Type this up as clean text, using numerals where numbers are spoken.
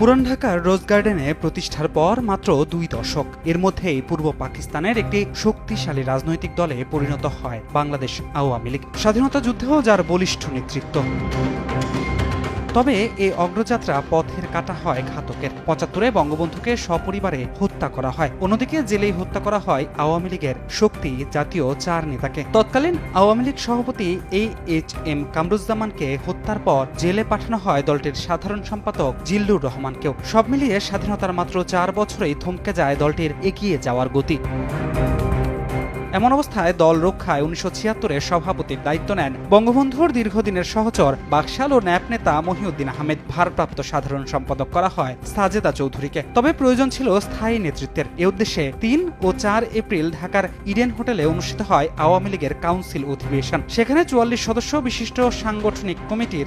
পুরান ঢাকার রোজ গার্ডেনে প্রতিষ্ঠার পর মাত্র 2 দশক, এর মধ্যেই পূর্ব পাকিস্তানের একটি শক্তিশালী রাজনৈতিক দলে পরিণত হয় বাংলাদেশ আওয়ামী লীগ। স্বাধীনতা যুদ্ধেও যার বলিষ্ঠ নেতৃত্ব। তবে এই অগ্রযাত্রা পথের কাটা হয় ঘাতকের। 75-এ বঙ্গবন্ধুকে সপরিবারে হত্যা করা হয়, অন্যদিকে জেলেই হত্যা করা হয় আওয়ামী লীগের শক্তি জাতীয় 4 নেতাকে। তৎকালীন আওয়ামী লীগ সভাপতি AHM কামরুজ্জামানকে হত্যার পর জেলে পাঠানো হয় দলটির সাধারণ সম্পাদক জিল্লুর রহমানকেও। সব মিলিয়ে স্বাধীনতার মাত্র 4 বছরেই থমকে যায় দলটির এগিয়ে যাওয়ার গতি। এমন অবস্থায় দল রক্ষায় 1976-এ সভাপতির দায়িত্ব নেন বঙ্গবন্ধুর দীর্ঘদিনের সহচর বাকশাল ও ন্যাপ নেতা মহিউদ্দিন আহমেদ। ভারপ্রাপ্ত সাধারণ সম্পাদক করা হয় সাজেদা চৌধুরীকে। তবে প্রয়োজন ছিল স্থায়ী নেতৃত্বের। এ উদ্দেশ্যে 3 ও 4 এপ্রিল ঢাকার ইডেন হোটেলে অনুষ্ঠিত হয় আওয়ামী লীগের কাউন্সিল অধিবেশন। সেখানে 44 সদস্য বিশিষ্ট সাংগঠনিক কমিটির